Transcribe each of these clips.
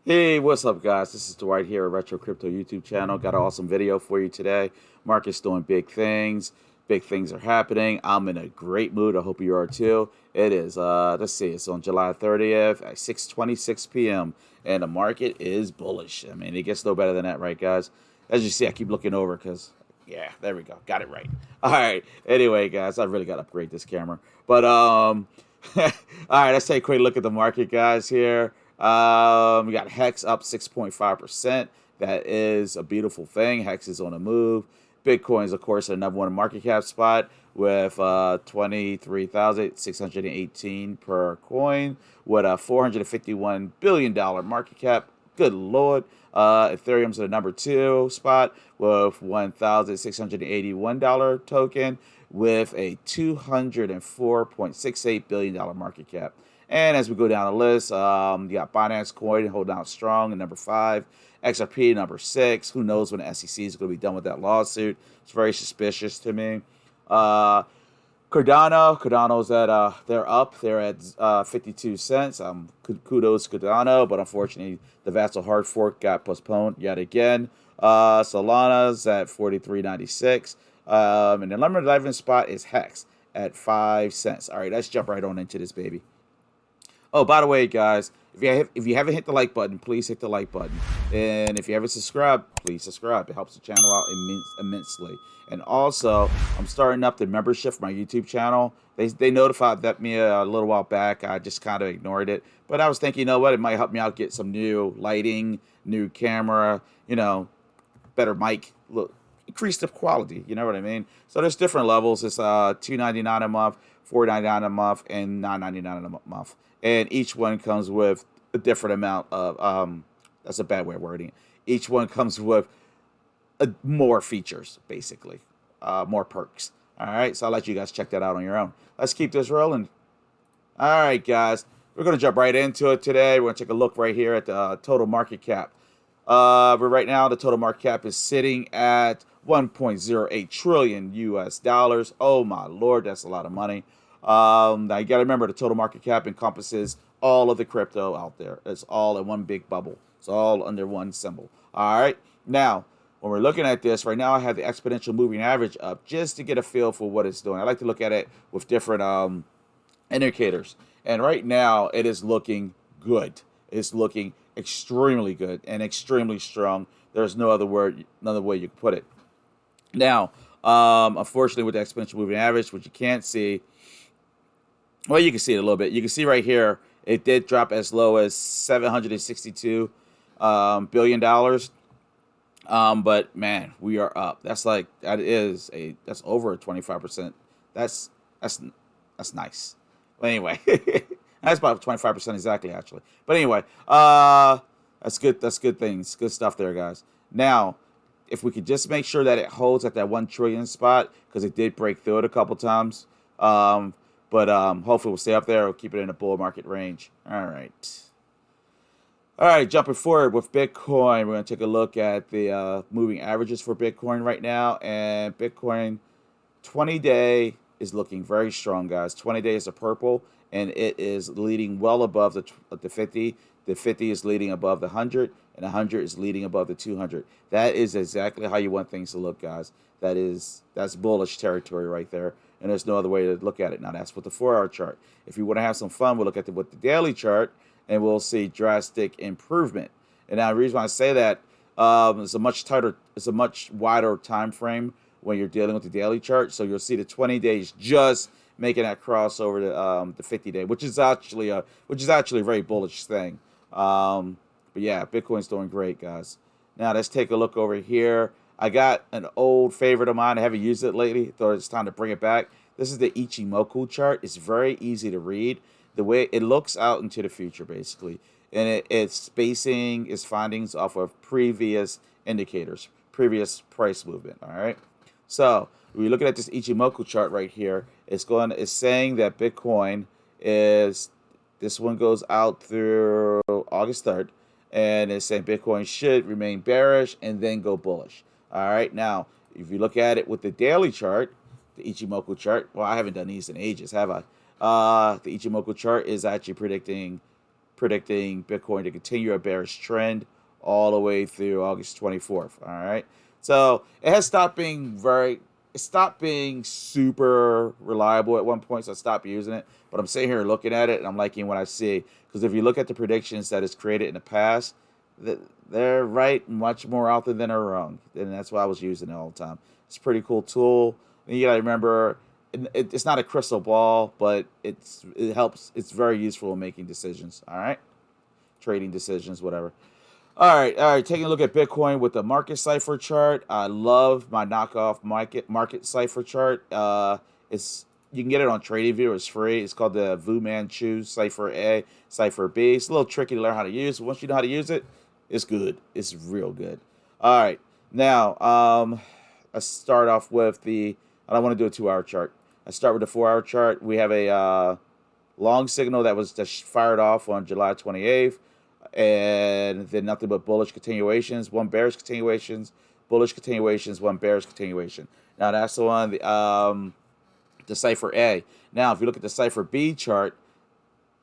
Hey, what's up, guys? This is Dwight here at Retro Crypto YouTube channel. Got an awesome video for you today. Market's doing big things. Big things are happening. I'm in a great mood. I hope you are too. It is, let's see, it's on July 30th at 6:26 p.m. and the market is bullish. I mean, it gets no better than that, right, guys? As you see, I keep looking over because, yeah, there we go. Got it right. All right. Anyway, guys, I really got to upgrade this camera. But, all right, let's take a quick look at the market, guys, here. We got HEX up 6.5%. That is a beautiful thing. HEX is on a move. Bitcoin's, of course, another one market cap spot with 23,618 per coin with a $451 billion market cap. Good Lord. Ethereum's at the number two spot with $1,681 token with a $204.68 billion market cap. And as we go down the list, you got Binance Coin holding out strong at number five, XRP number six. Who knows when the SEC is going to be done with that lawsuit? It's very suspicious to me. Uh, Cardano's at they're up. They're at 52 cents. Kudos to Cardano, but unfortunately the Vassal hard fork got postponed yet again. Solana's at 43.96. And the number 11 spot is Hex at 5 cents. All right, let's jump right on into this baby. Oh, by the way, guys, if you haven't hit the like button, please hit the like button. And if you haven't subscribed, please subscribe. It helps the channel out immensely. And also, I'm starting up the membership for my YouTube channel. They notified that me a little while back. I just kind of ignored it. But I was thinking, you know what? It might help me out get some new lighting, new camera, better mic. Look, increase the quality. You know what I mean? So there's different levels. It's $2.99 a month, $4.99 a month, and $9.99 a month. And each one comes with a different amount of that's a bad way of wording it. Each one comes with more features, basically, more perks. All right, so I'll let you guys check that out on your own. Let's keep this rolling. All right, guys, we're gonna jump right into it today. We're gonna take a look right here at the total market cap. But right now, the total market cap is sitting at 1.08 trillion US dollars. Oh my lord, that's a lot of money. Now you got to remember the total market cap encompasses all of the crypto out there. It's all in one big bubble. It's all under one symbol. All right. Now, when we're looking at this right now, I have the exponential moving average up just to get a feel for what it's doing. I like to look at it with different indicators. And right now, it is looking good. It's looking extremely good and extremely strong. There's no other word, another way you can put it. Now, unfortunately, with the exponential moving average, which you can't see, well, you can see it a little bit. You can see right here, it did drop as low as $762 billion. But man, we are up. That's over 25%. That's that's nice. But anyway, that's about 25% exactly, actually. But anyway, that's good. That's good things. Good stuff there, guys. Now, if we could just make sure that it holds at that 1 trillion spot, because it did break through it a couple times. But hopefully we'll stay up there. We'll keep it in a bull market range. All right. All right, jumping forward with Bitcoin, we're going to take a look at the moving averages for Bitcoin right now. And Bitcoin 20-day is looking very strong, guys. 20-day is a purple, and it is leading well above the 50. The 50 is leading above the 100, and the 100 is leading above the 200. That is exactly how you want things to look, guys. That's bullish territory right there, and there's no other way to look at it. Now, that's with the 4-hour chart. If you want to have some fun, we'll look at with the daily chart, and we'll see drastic improvement. And now the reason why I say that, it's a much wider time frame when you're dealing with the daily chart. So you'll see the 20 days just making that crossover to the 50-day, which is actually a very bullish thing. But yeah, Bitcoin's doing great, guys. Now let's take a look over here. I got an old favorite of mine. I haven't used it lately. Thought it's time to bring it back. This is the Ichimoku chart. It's very easy to read. The way it looks out into the future, basically, and it's basing its findings off of previous indicators, previous price movement. All right. So when you're looking at this Ichimoku chart right here, it's saying that Bitcoin is this one goes out through August 3rd, and it's saying Bitcoin should remain bearish and then go bullish. All right. Now, if you look at it with the daily chart, the Ichimoku chart, well, I haven't done these in ages, have I? The Ichimoku chart is actually predicting predicting Bitcoin to continue a bearish trend all the way through August 24th. All right. So it has stopped being it stopped being super reliable at one point, so I stopped using it. But I'm sitting here looking at it, and I'm liking what I see. Because if you look at the predictions that it's created in the past, they're right much more often than they're wrong. And that's why I was using it all the time. It's a pretty cool tool. And you got to remember, it's not a crystal ball, but it helps. It's very useful in making decisions, all right? Trading decisions, whatever. All right. Taking a look at Bitcoin with the market cipher chart. I love my knockoff market cipher chart. You can get it on TradingView. It's free. It's called the Fu Manchu Cipher A, Cipher B. It's a little tricky to learn how to use. But once you know how to use it, it's good. It's real good. All right. Now, let's start off with I don't want to do a 2-hour chart. I start with the 4-hour chart. We have a long signal that was just fired off on July 28th. And then nothing but bullish continuations, one bearish continuations, bullish continuations, one bearish continuation. Now that's the one, the cipher A. Now, if you look at the cipher B chart,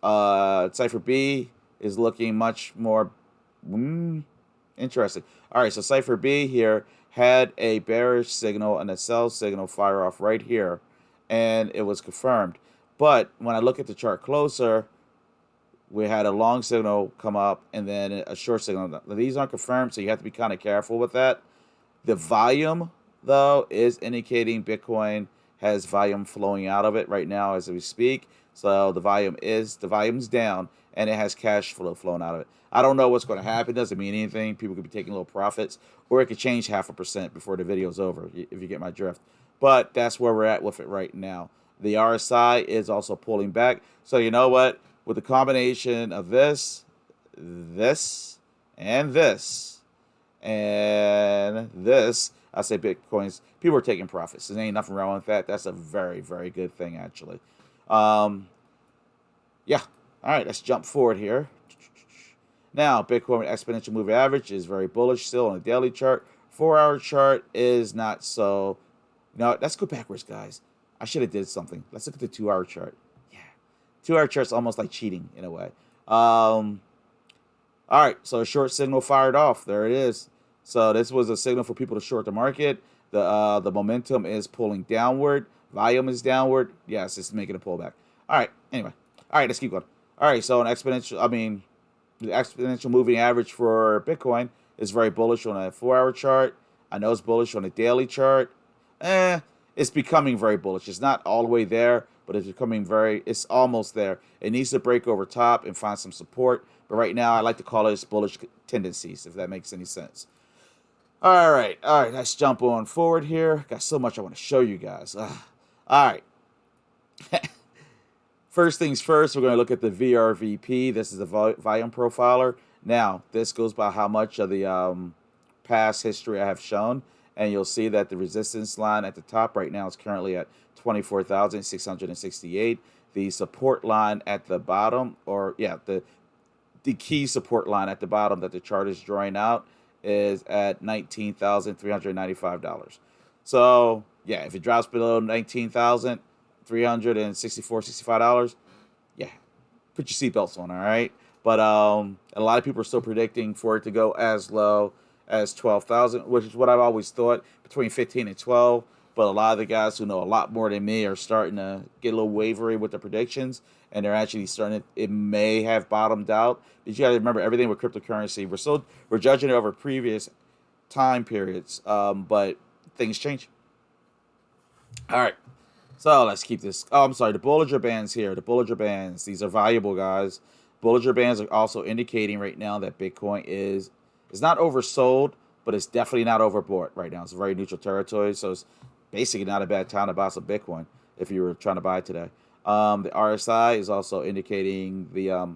cipher B is looking much more interesting. All right, so cipher B here had a bearish signal and a sell signal fire off right here, and it was confirmed. But when I look at the chart closer, we had a long signal come up and then a short signal. These aren't confirmed, so you have to be kind of careful with that. The volume, though, is indicating Bitcoin has volume flowing out of it right now as we speak. So the volume's down, and it has cash flow flowing out of it. I don't know what's going to happen. It doesn't mean anything. People could be taking little profits, or it could change 0.5% before the video's over, if you get my drift. But that's where we're at with it right now. The RSI is also pulling back. So you know what? With the combination of this, and this, I say Bitcoins, people are taking profits. There ain't nothing wrong with that. That's a very, very good thing, actually. Yeah. All right, let's jump forward here. Now, Bitcoin exponential moving average is very bullish still on the daily chart. 4-hour chart is not so. No, let's go backwards, guys. I should have did something. Let's look at the 2-hour chart. 2-hour chart's almost like cheating in a way. All right, so a short signal fired off. There it is. So this was a signal for people to short the market. The momentum is pulling downward. Volume is downward. Yes, it's making a pullback. All right, anyway. All right, let's keep going. All right, so the exponential moving average for Bitcoin is very bullish on a 4-hour chart. I know it's bullish on a daily chart. It's becoming very bullish. It's not all the way there, but it's almost there. It needs to break over top and find some support. But right now, I like to call it bullish tendencies, if that makes any sense. All right, let's jump on forward here. Got so much I want to show you guys. All right. First things first, we're going to look at the VRVP. This is the volume profiler. Now, this goes by how much of the past history I have shown. And you'll see that the resistance line at the top right now is currently at 24,668. The support line at the bottom, the key support line at the bottom that the chart is drawing out is at $19,395. So, yeah, if it drops below $19,364.65, yeah, put your seatbelts on, all right? But a lot of people are still predicting for it to go as low as 12,000, which is what I've always thought, between 15 and 12. But a lot of the guys who know a lot more than me are starting to get a little wavery with the predictions, and they're actually it may have bottomed out. But you got to remember, everything with cryptocurrency, we're judging it over previous time periods, but things change. All right, so let's keep this. Oh, I'm sorry, the Bollinger Bands here. The Bollinger Bands, these are valuable, guys. Bollinger Bands are also indicating right now that Bitcoin is not oversold, but it's definitely not overbought right now. It's a very neutral territory, so it's basically not a bad time to buy some Bitcoin if you were trying to buy today. The RSI is also indicating the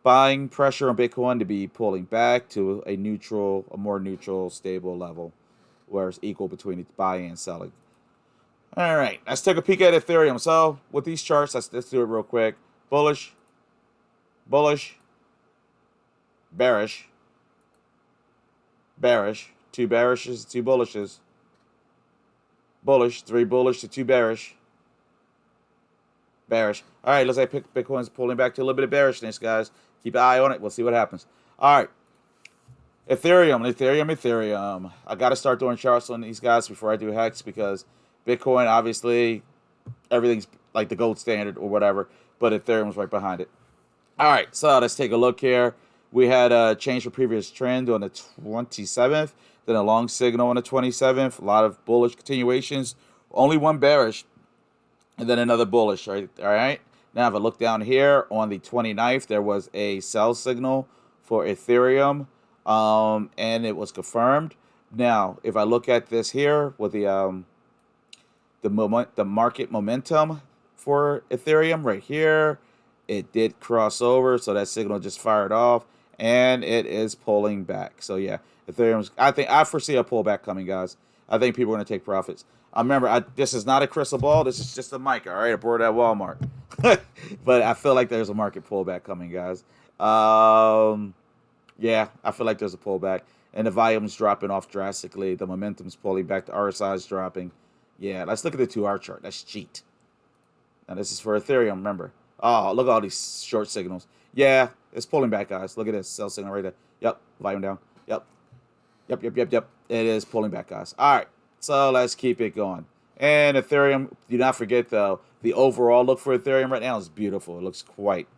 buying pressure on Bitcoin to be pulling back to a more neutral, stable level, where it's equal between buying and selling. All right, let's take a peek at Ethereum. So with these charts, let's do it real quick. Bullish, bearish, bearish, 2 bearishes, 2 bullishes, bullish, 3 bullish to 2 bearish, bearish. All right, looks like Bitcoin's pulling back to a little bit of bearishness, guys. Keep an eye on it. We'll see what happens. All right. Ethereum. I got to start doing charts on these guys before I do Hex because Bitcoin, obviously, everything's like the gold standard or whatever, but Ethereum's right behind it. All right, so let's take a look here. We had a change from previous trend on the 27th, then a long signal on the 27th, a lot of bullish continuations, only one bearish, and then another bullish, right? All right. Now, if I look down here on the 29th, there was a sell signal for Ethereum, and it was confirmed. Now, if I look at this here with the market momentum for Ethereum right here, it did cross over, so that signal just fired off, and it is pulling back. So yeah, Ethereum's. I foresee a pullback coming, guys. I think people are going to take profits. Remember, this is not a crystal ball. This is just a mic. All right, I bought it at Walmart, but I feel like there's a market pullback coming, guys. Yeah, I feel like there's a pullback, and the volume's dropping off drastically. The momentum's pulling back. The RSI is dropping. Yeah, let's look at the 2-hour chart. That's cheat. Now this is for Ethereum. Remember. Oh, look at all these short signals. Yeah, it's pulling back, guys. Look at this sell signal right there. Yep, volume down. Yep. It is pulling back, guys. All right, so let's keep it going. And Ethereum, do not forget, though, the overall look for Ethereum right now is beautiful. It looks quite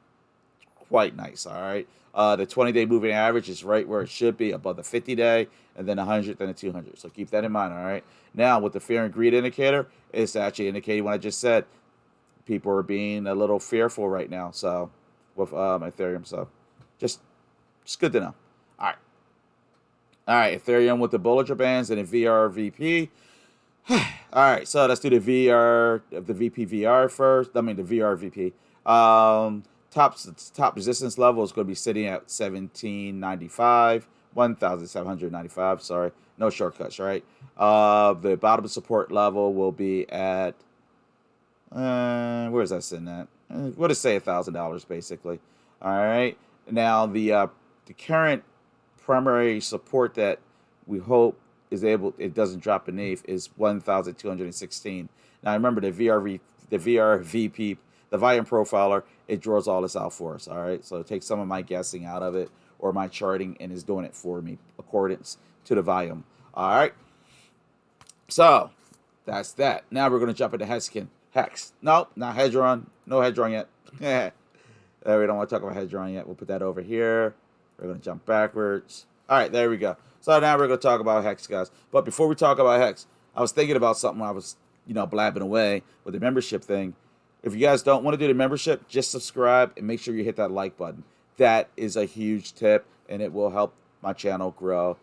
nice, all right? The 20-day moving average is right where it should be, above the 50-day, and then 100, then the 200. So keep that in mind, all right? Now, with the fear and greed indicator, it's actually indicating what I just said. People are being a little fearful right now, so with Ethereum, so just good to know. All right, Ethereum with the Bollinger Bands and a VRVP. All right, so let's do the VPVR first. I mean the VRVP. Top resistance level is going to be sitting at 1795. Sorry, no shortcuts, right? The bottom support level will be at where's that sitting at? We'll just say $1,000 basically. All right. Now the current primary support that we hope it doesn't drop beneath is 1,216. Now remember the VRVP, the volume profiler, it draws all this out for us. All right. So it takes some of my guessing out of it or my charting and is doing it for me accordance to the volume. All right. So that's that. Now we're going to jump into Hex. No, not Hedron. No Hedron yet. We don't want to talk about Hedron yet. We'll put that over here. We're going to jump backwards. All right, there we go. So now we're going to talk about Hex, guys. But before we talk about Hex, I was thinking about something I was, blabbing away with the membership thing. If you guys don't want to do the membership, just subscribe and make sure you hit that like button. That is a huge tip, and it will help my channel grow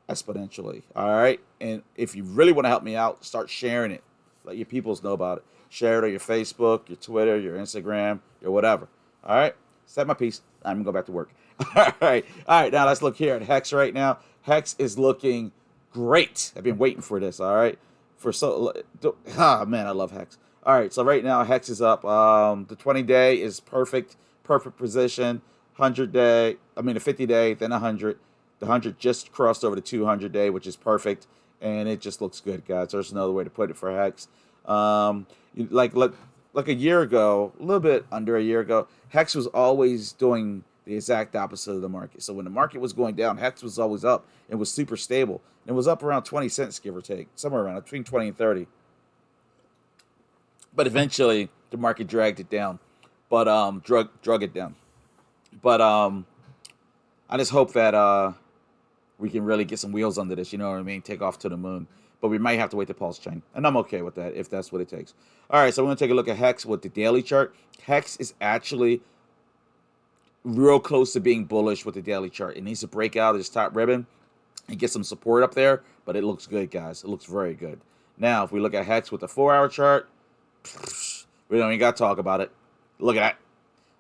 exponentially. All right? And if you really want to help me out, start sharing it. Let your peoples know about it. Share it on your Facebook, your Twitter, your Instagram, your whatever. All right? Set my piece. I'm going to go back to work. All right. Now let's look here at Hex right now. Hex is looking great. I've been waiting for this, all right? Man, I love Hex. All right, so right now Hex is up. The 20-day is perfect position. The 50-day, then 100. The 100 just crossed over the 200-day, which is perfect, and it just looks good, guys. There's another way to put it for Hex. Like a year ago, a little bit under a year ago, Hex was always doing the exact opposite of the market. So when the market was going down, Hex was always up. It was super stable. It was up around 20 cents, give or take, somewhere around between 20 and 30. But eventually, the market dragged it down, but drug it down. But I just hope that we can really get some wheels under this. You know what I mean? Take off to the moon. But we might have to wait the pulse chain, and I'm okay with that if that's what it takes. All right, so we're gonna take a look at Hex with the daily chart. Hex is actually real close to being bullish with the daily chart. It needs to break out of this top ribbon and get some support up there, but it looks good, guys. It looks very good. Now, if we look at Hex with the 4-hour chart, we don't even got to talk about it. Look at that.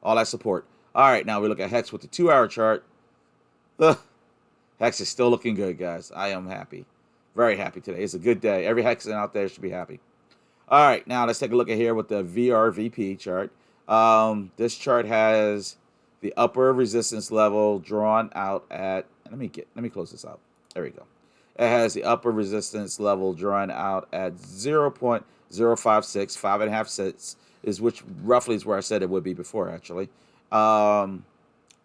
All that support. All right, now we look at Hex with the 2-hour chart. Hex is still looking good, guys. I am happy. Very happy today. It's a good day. Every Hexan out there should be happy. All right, now let's take a look at here with the VRVP chart. This chart has the upper resistance level drawn out at, let me close this out. There we go. It has the upper resistance level drawn out at 0.056, 5.5 cents, which roughly is where I said it would be before, actually.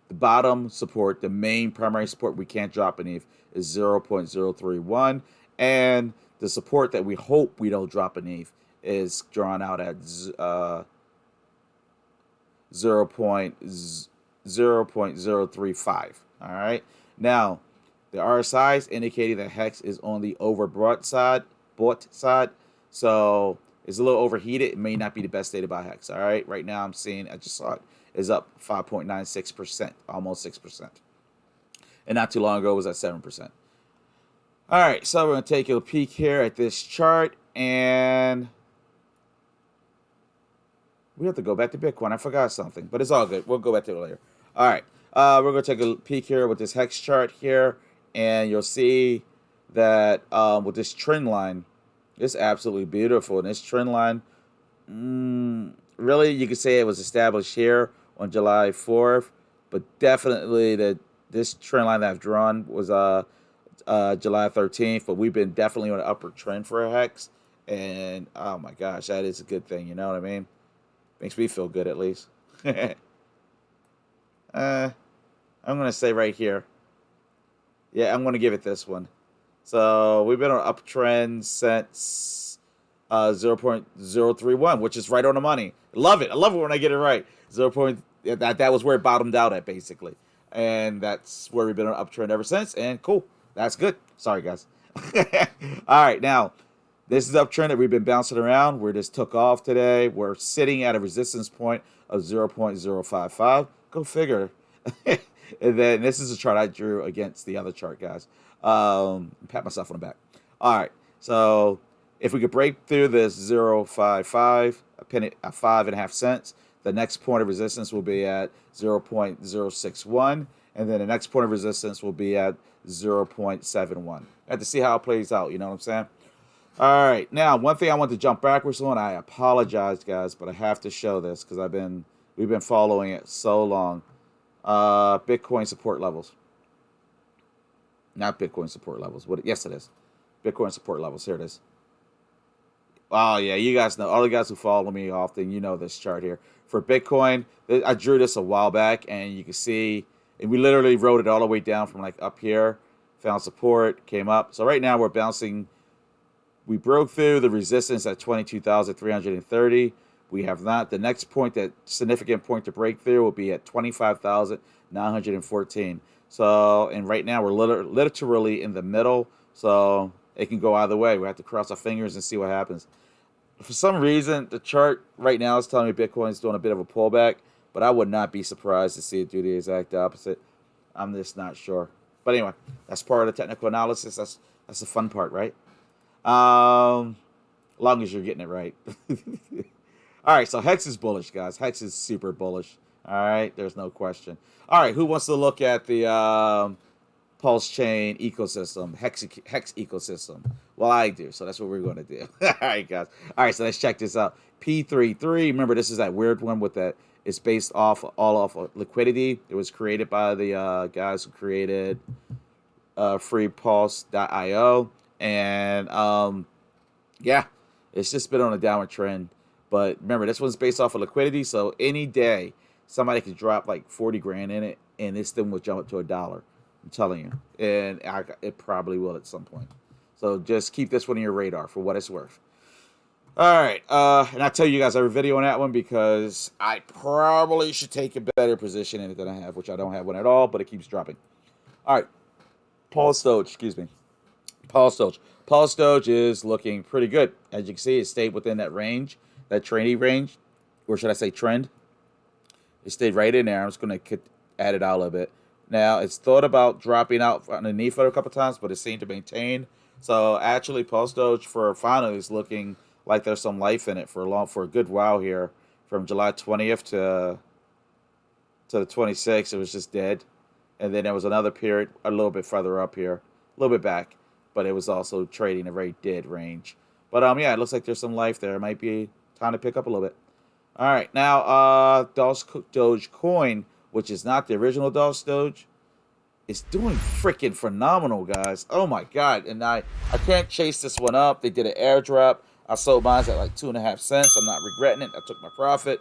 The bottom support, the main primary support we can't drop beneath, is 0.031, and the support that we hope we don't drop beneath is drawn out at 0.035. All right. Now, the RSI is indicating that HEX is on the overbought side, so it's a little overheated. It may not be the best day to buy HEX. All right. Right now, I'm seeing, I just saw it, is up 5.96%, almost 6%. And not too long ago, it was at 7%. All right. So we're going to take a peek here at this chart, and we have to go back to Bitcoin. I forgot something, but it's all good. We'll go back to it later. All right. We're going to take a peek here with this HEX chart here, and you'll see that with this trend line, it's absolutely beautiful. And this trend line, really, you could say it was established here on July 4th, but definitely this trend line that I've drawn was July 13th, but we've been definitely on an upward trend for a HEX, and oh my gosh, that is a good thing. You know what I mean? Makes me feel good, at least. I'm going to say right here. Yeah, I'm going to give it this one. So we've been on an uptrend since 0.031, which is right on the money. Love it. I love it when I get it right. That was where it bottomed out at, basically. And that's where we've been on an uptrend ever since. And cool. That's good. Sorry, guys. All right, now, this is uptrend that we've been bouncing around. We just took off today. We're sitting at a resistance point of 0.055. Go figure. And then this is a chart I drew against the other chart, guys. Pat myself on the back. All right. So if we could break through this 0.55, a penny, 5.5 cents, the next point of resistance will be at 0.061. And then the next point of resistance will be at 0.71. I have to see how it plays out. You know what I'm saying? All right. Now, one thing I want to jump backwards on, I apologize, guys, but I have to show this because we've been following it so long. Bitcoin support levels. Not Bitcoin support levels. Yes, it is. Bitcoin support levels. Here it is. Oh, yeah. You guys know. All the guys who follow me often, you know this chart here. For Bitcoin, I drew this a while back, and you can see, and we literally wrote it all the way down from like up here. Found support, came up. So right now we're bouncing. We broke through the resistance at 22,330. We have not. The next point, that significant point to break through, will be at 25,914. So, and right now we're literally in the middle. So it can go either way. We have to cross our fingers and see what happens. For some reason, the chart right now is telling me Bitcoin's doing a bit of a pullback, but I would not be surprised to see it do the exact opposite. I'm just not sure. But anyway, that's part of the technical analysis. That's the fun part, right? Long as you're getting it right. All right, so HEX is bullish, guys. HEX is super bullish. All right, there's no question. All right, who wants to look at the Pulse chain ecosystem, HEX ecosystem? Well, I do, so that's what we're going to do. All right, guys. All right, so let's check this out. P33, remember, this is that weird one with that. It's based all off of liquidity. It was created by the guys who created free PulseDoge. And yeah, it's just been on a downward trend. But remember, this one's based off of liquidity, so any day somebody could drop like 40 grand in it, and this thing will jump up to $1. I'm telling you, and it probably will at some point. So just keep this one on your radar for what it's worth. All right, and I tell you guys every video on that one because I probably should take a better position in it than I have, which I don't have one at all, but it keeps dropping. All right, PulseDoge, excuse me. PulseDoge. PulseDoge is looking pretty good. As you can see, it stayed within that range, that trendy range, or should I say trend. It stayed right in there. I'm just going to add it out a little bit. Now, it's thought about dropping out underneath it a couple times, but it seemed to maintain. So, actually, PulseDoge for finally is looking like there's some life in it for a good while here. From July 20th to the 26th, it was just dead. And then there was another period a little bit further up here, a little bit back, but it was also trading a very dead range. But yeah, it looks like there's some life there. It might be time to pick up a little bit. All right, now Dogecoin, which is not the original Doge, is doing freaking phenomenal, guys. Oh my God! And I can't chase this one up. They did an airdrop. I sold mine at like 2.5 cents. I'm not regretting it. I took my profit.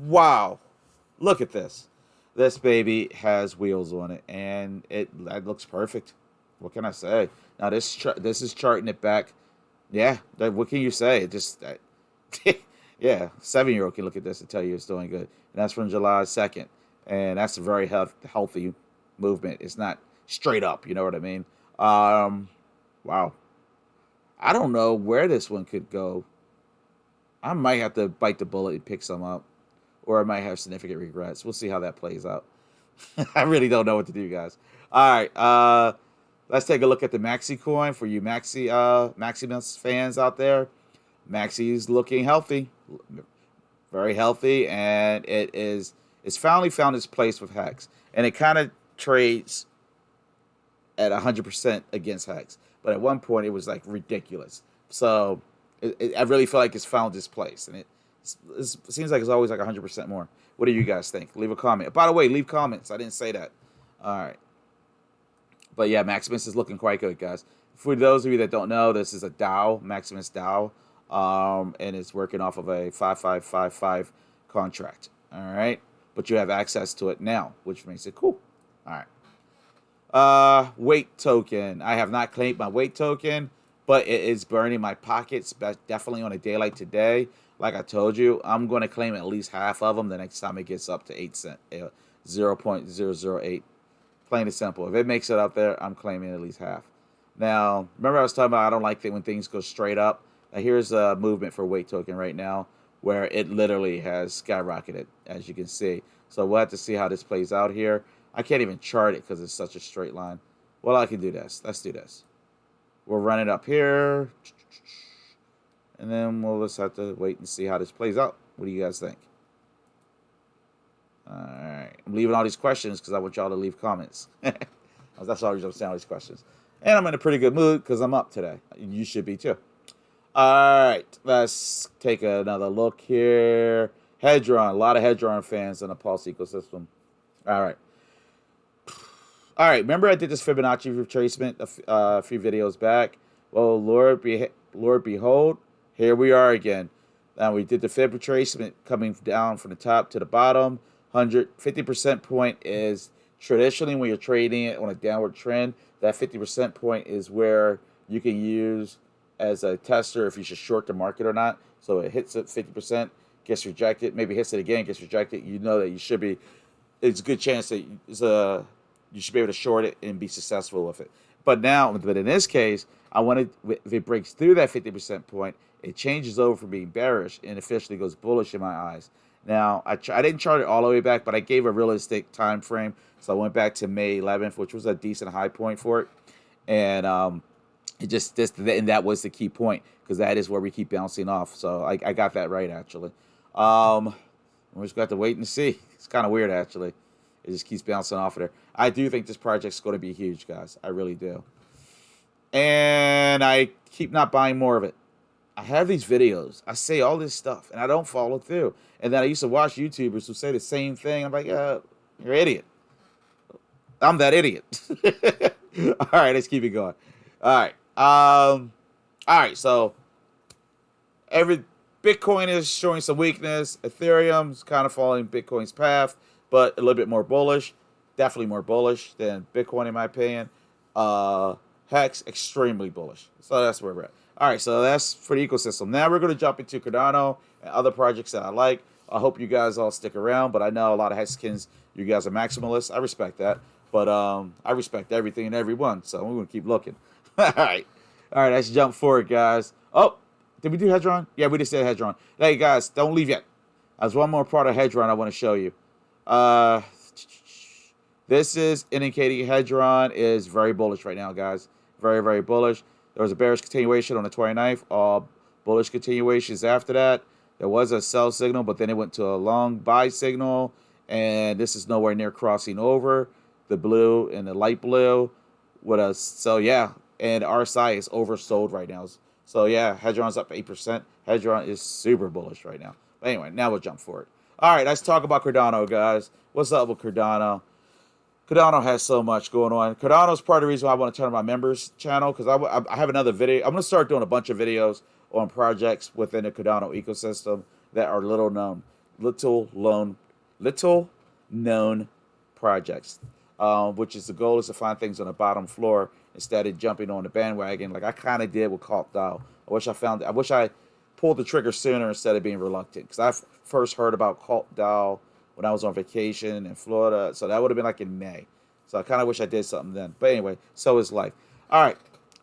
Wow, look at this. This baby has wheels on it, and it looks perfect. What can I say? Now this is charting it back. Yeah, what can you say? It just yeah, 7-year-old can look at this and tell you it's doing good, and that's from July 2nd, and that's a very healthy movement. It's not straight up. You know what I mean? Wow. I don't know where this one could go. I might have to bite the bullet and pick some up, or I might have significant regrets. We'll see how that plays out. I really don't know what to do, guys. All right, let's take a look at the Maxi coin for you Maximus fans out there. Maxi's looking healthy, very healthy, and it's finally found its place with Hex, and it kind of trades at 100% against Hex, but at one point it was like ridiculous. So I really feel like it's found its place, and it seems like it's always like 100% more. What do you guys think? Leave a comment. By the way, leave comments. I didn't say that. All right. But yeah, Maximus is looking quite good, guys. For those of you that don't know, this is a DAO, Maximus DAO, and it's working off of a 5555 contract. All right. But you have access to it now, which makes it cool. All right. Weight token. I have not claimed my weight token, but it is burning my pockets, definitely on a day like today. Like I told you, I'm going to claim at least half of them the next time it gets up to 8 cent, 0.008. Plain and simple. If it makes it up there, I'm claiming at least half. Now, remember I was talking about I don't like it when things go straight up. Now, here's a movement for weight token right now where it literally has skyrocketed, as you can see. So we'll have to see how this plays out here. I can't even chart it because it's such a straight line. Well, I can do this. Let's do this. We'll run it up here. And then we'll just have to wait and see how this plays out. What do you guys think? All right. I'm leaving all these questions because I want y'all to leave comments. That's all I'm saying, all these questions. And I'm in a pretty good mood because I'm up today. You should be too. All right. Let's take another look here. Hedron. A lot of Hedron fans in the Pulse ecosystem. All right. All right, remember I did this Fibonacci retracement a few videos back? Well, Lord behold, here we are again. Now, we did the Fib retracement coming down from the top to the bottom. 50% point is traditionally when you're trading it on a downward trend, that 50% point is where you can use as a tester if you should short the market or not. So it hits at 50%, gets rejected, maybe hits it again, gets rejected. You know that you should be, it's a good chance that you should be able to short it and be successful with it. But in this case, I wanted, if it breaks through that 50% point, it changes over from being bearish and officially goes bullish in my eyes. Now, I didn't chart it all the way back, but I gave a realistic time frame. So I went back to May 11th, which was a decent high point for it. And and that was the key point because that is where we keep bouncing off. So I got that right, actually. We just got to wait and see. It's kind of weird, actually. It just keeps bouncing off of there. I do think this project's going to be huge, guys. I really do. And I keep not buying more of it. I have these videos. I say all this stuff, and I don't follow through. And then I used to watch YouTubers who say the same thing. I'm like, you're an idiot. I'm that idiot. All right, let's keep it going. All right. All right, so every Bitcoin is showing some weakness. Ethereum's kind of following Bitcoin's path, but a little bit more bullish. Definitely more bullish than Bitcoin, in my opinion. Hex, extremely bullish. So that's where we're at. All right, so that's for the ecosystem. Now we're going to jump into Cardano and other projects that I like. I hope you guys all stick around, but I know a lot of Hexkins, you guys are maximalists. I respect that, but I respect everything and everyone, so we're going to keep looking. All right, let's jump forward, guys. Oh, did we do Hedron? Yeah, we just did Hedron. Hey, guys, don't leave yet. There's one more part of Hedron I want to show you. This is indicating Hedron is very bullish right now, guys. Very, very bullish. There was a bearish continuation on the 29th. All bullish continuations after that. There was a sell signal, but then it went to a long buy signal. And this is nowhere near crossing over the blue and the light blue. So, yeah. And RSI is oversold right now. So, yeah, Hedron's up 8%. Hedron is super bullish right now. But anyway, now we'll jump forward. All right, let's talk about Cardano, guys. What's up with Cardano? Cardano has so much going on. Cardano's part of the reason why I want to turn on my members channel because I have another video. I'm going to start doing a bunch of videos on projects within the Cardano ecosystem that are little known projects, which is the goal is to find things on the bottom floor instead of jumping on the bandwagon like I kind of did with CultDoge. I wish I pulled the trigger sooner instead of being reluctant, because I first heard about CultDoge when I was on vacation in Florida, so that would have been like in May. So I kind of wish I did something then. But anyway, so is life. All right,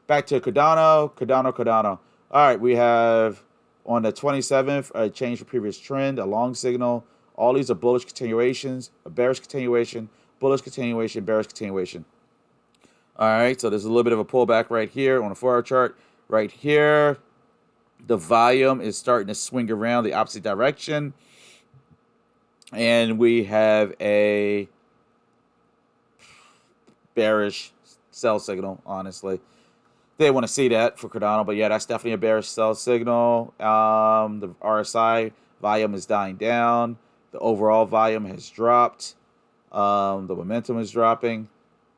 back to Cardano. All right, we have on the 27th a change from previous trend, a long signal. All these are bullish continuations, a bearish continuation, bullish continuation, bearish continuation. All right, so there's a little bit of a pullback right here on a 4-hour chart. Right here, the volume is starting to swing around the opposite direction. And we have a bearish sell signal, honestly. They want to see that for Cardano, but yeah, that's definitely a bearish sell signal. The RSI volume is dying down. The overall volume has dropped. The momentum is dropping.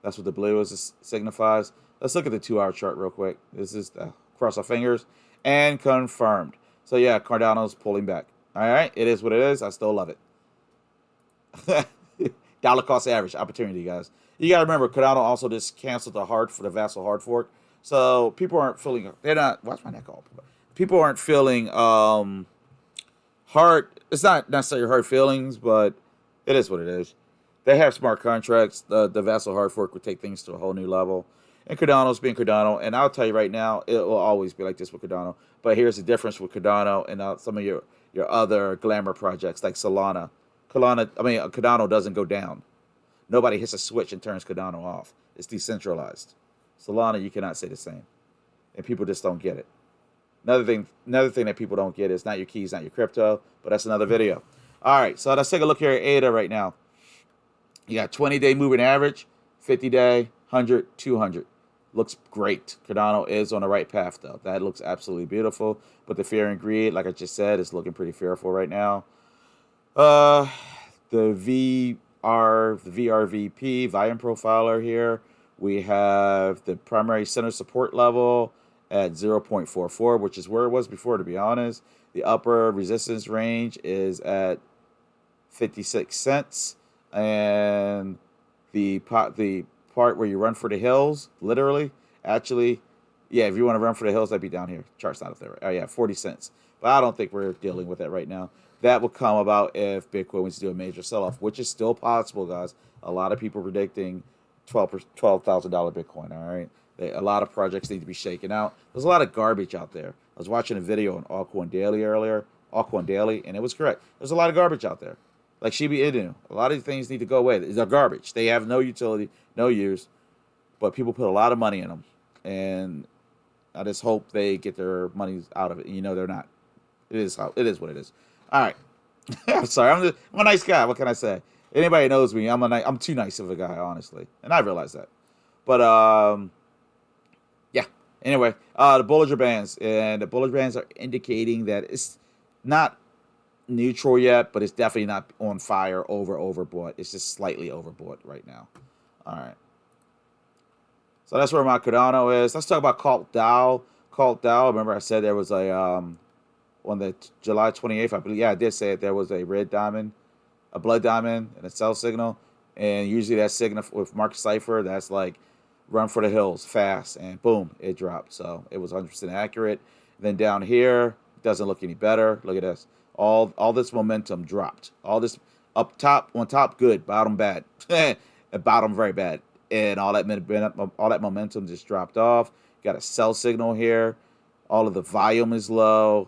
That's what the blue signifies. Let's look at the 2-hour chart real quick. This is cross our fingers and confirmed. So yeah, Cardano's pulling back. All right, it is what it is. I still love it. Dollar cost average opportunity, guys. You got to remember, Cardano also just canceled the Vassal hard fork. So people aren't feeling, they're not, watch my neck off. People aren't feeling hard. It's not necessarily hard feelings, but it is what it is. They have smart contracts. The Vassal hard fork would take things to a whole new level. And Cardano's being Cardano. And I'll tell you right now, it will always be like this with Cardano. But here's the difference with Cardano and some of your other glamour projects like Solana. Cardano doesn't go down. Nobody hits a switch and turns Cardano off. It's decentralized. Solana, you cannot say the same. And people just don't get it. Another thing that people don't get is not your keys, not your crypto, but that's another video. All right, so let's take a look here at ADA right now. You got 20-day moving average, 50-day, 100, 200. Looks great. Cardano is on the right path, though. That looks absolutely beautiful. But the fear and greed, like I just said, is looking pretty fearful right now. The VRVP, volume profiler here. We have the primary center support level at 0.44, which is where it was before, to be honest. The upper resistance range is at 56 cents. And the part where you run for the hills, literally, actually, yeah, if you want to run for the hills, that'd be down here. Chart's not up there. Oh, yeah, 40 cents. But I don't think we're dealing with that right now. That will come about if Bitcoin wants to do a major sell-off, which is still possible, guys. A lot of people predicting $12,000 Bitcoin, all right? A lot of projects need to be shaken out. There's a lot of garbage out there. I was watching a video on Altcoin Daily earlier, Altcoin Daily, and it was correct. There's a lot of garbage out there. Like Shiba Inu. A lot of things need to go away. They're garbage. They have no utility, no use, but people put a lot of money in them. And I just hope they get their money out of it. And they're not. It is what it is. All right. I'm sorry. I'm a nice guy. What can I say? Anybody knows me, I'm too nice of a guy, honestly. And I realize that. But, yeah. Anyway, the Bollinger Bands. And the Bollinger Bands are indicating that it's not neutral yet, but it's definitely not on fire overbought. It's just slightly overbought right now. All right. So that's where my Cardano is. Let's talk about CultDoge. Remember I said there was a, on the July 28th, I believe, yeah, I did say it. There was a red diamond, a blood diamond, and a sell signal. And usually that signal with Market Cipher, that's like run for the hills fast, and boom, it dropped. So it was 100% accurate. And then down here, it doesn't look any better. Look at this. All this momentum dropped. All this up top, on top, good. Bottom, bad. And bottom, very bad. And all that momentum just dropped off. Got a sell signal here. All of the volume is low.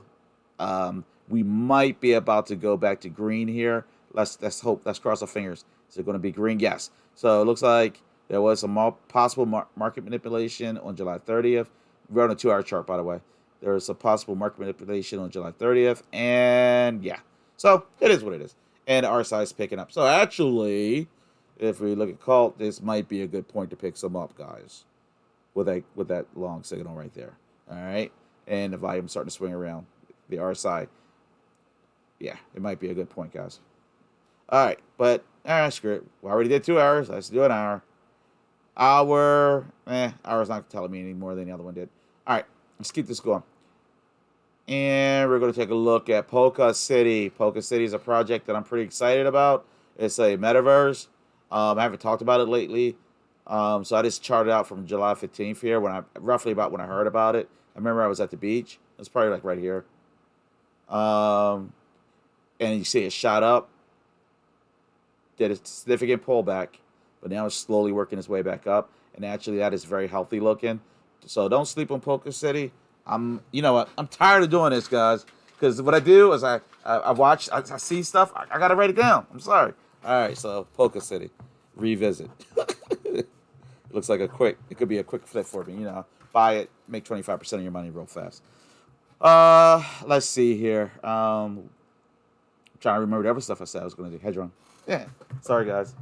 We might be about to go back to green here. Let's hope. Let's cross our fingers. Is it going to be green? Yes. So it looks like there was some possible market manipulation on July 30th. We're on a 2-hour chart, by the way. There was a possible market manipulation on July 30th. And yeah. So it is what it is. And the RSI is picking up. So actually, if we look at Cult, this might be a good point to pick some up, guys. With that long signal right there. All right. And the volume starting to swing around. The RSI. Yeah, it might be a good point, guys. All right, but screw it. We already did 2 hours. Let's do an hour. Hour's not telling me any more than the other one did. All right, let's keep this going. And we're going to take a look at Polka City. Polka City is a project that I'm pretty excited about. It's a metaverse. I haven't talked about it lately. So I just charted out from July 15th here roughly about when I heard about it. I remember I was at the beach. It's probably like right here. And you see it shot up, did a significant pullback, but now it's slowly working its way back up. And actually, that is very healthy looking. So don't sleep on Polka City. You know what? I'm tired of doing this, guys. Because what I do is I watch, I see stuff. I gotta write it down. I'm sorry. All right, so Polka City, revisit. It looks like it could be a quick flip for me. You know, buy it, make 25% of your money real fast. Let's see here. I'm trying to remember the other stuff I said I was going to do. Hedron. Yeah. Sorry, guys.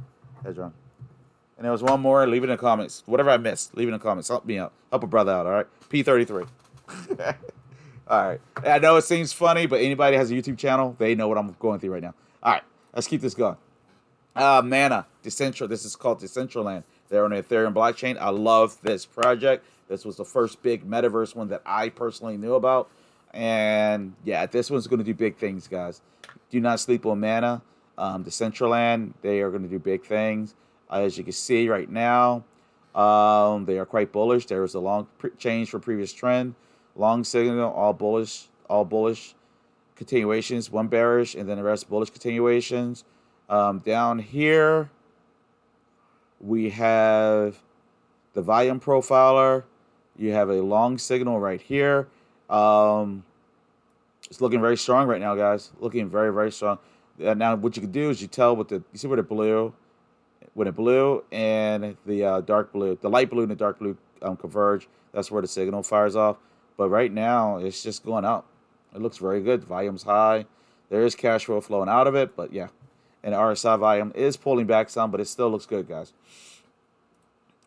Hedron. And there was one more. Leave it in the comments. Whatever I missed, leave it in the comments. Help me out. Help a brother out, all right? P33. All right. I know it seems funny, but anybody that has a YouTube channel, they know what I'm going through right now. All right. Let's keep this going. Mana. Decentral. This is called Decentraland. They're on the Ethereum blockchain. I love this project. This was the first big metaverse one that I personally knew about. And yeah, this one's going to do big things, guys. Do not sleep on Mana. Decentraland, they are going to do big things. As you can see right now, they are quite bullish. There was a long change from previous trend. Long signal, all bullish continuations, one bearish, and then the rest bullish continuations. Down here, we have the volume profiler. You have a long signal right here. It's looking very strong right now, guys. Looking very, very strong. Now, what you can do is you tell with you see where the blue, when the blue and the dark blue, the light blue and the dark blue converge. That's where the signal fires off. But right now, it's just going up. It looks very good. Volume's high. There is cash flow flowing out of it, but yeah. And the RSI volume is pulling back some, but it still looks good, guys.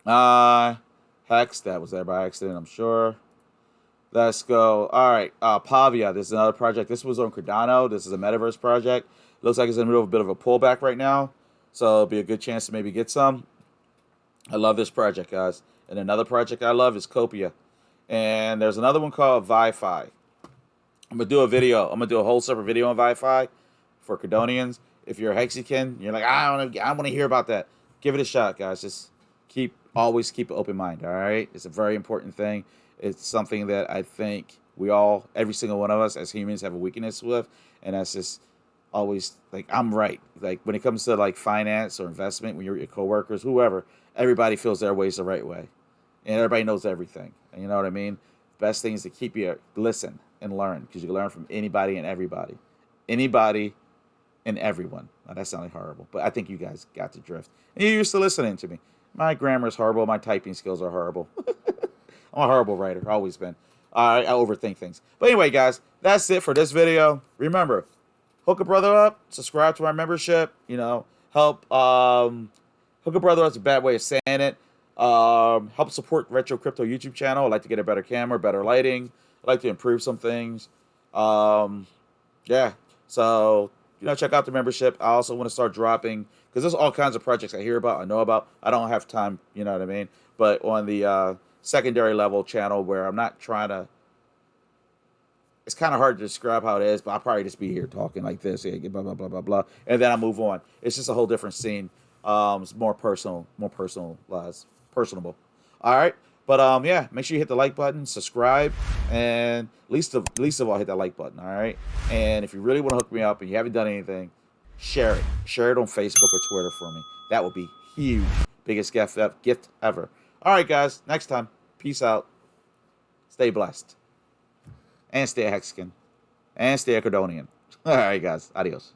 HEX, that was there by accident, I'm sure. Let's go. All right, Pavia. This is another project. This was on Cardano. This is a metaverse project. Looks like it's in the middle of a bit of a pullback right now, so it'll be a good chance to maybe get some. I love this project, guys. And another project I love is Copia. And there's another one called Wi-Fi. I'm gonna do a video. I'm gonna do a whole separate video on Wi-Fi for Cardonians. If you're a Hexican, you're like, I want to hear about that. Give it a shot, guys. Just always keep an open mind. All right, it's a very important thing. It's something that I think every single one of us as humans have a weakness with, and that's just always like I'm right. Like when it comes to like finance or investment, when you're with your coworkers, whoever, everybody feels their way's the right way, and everybody knows everything. And you know what I mean? Best thing is to keep you listen and learn, because you can learn from anybody and everybody, anybody and everyone. Now, that sounded horrible, but I think you guys got the drift, and you're used to listening to me. My grammar is horrible. My typing skills are horrible. I'm a horrible writer. Always been. I overthink things. But anyway, guys, that's it for this video. Remember, hook a brother up. Subscribe to our membership. You know, help. Hook a brother up is a bad way of saying it. Help support Retro Crypto YouTube channel. I'd like to get a better camera, better lighting. I'd like to improve some things. Yeah. So, you know, check out the membership. I also want to start dropping, because there's all kinds of projects I hear about, I know about. I don't have time, you know what I mean? But on the secondary level channel where I'm not trying to, it's kind of hard to describe how it is, but I'll probably just be here talking like this, yeah, blah, blah, blah, blah, blah, and then I move on. It's just a whole different scene. It's more personal, personable. All right. But yeah, make sure you hit the like button, subscribe, and least of all, hit that like button. All right. And if you really want to hook me up and you haven't done anything, share it. Share it on Facebook or Twitter for me. That would be huge. Biggest gift ever. All right, guys. Next time. Peace out. Stay blessed. And stay a Hexican. And stay a Cardonian. All right, guys. Adios.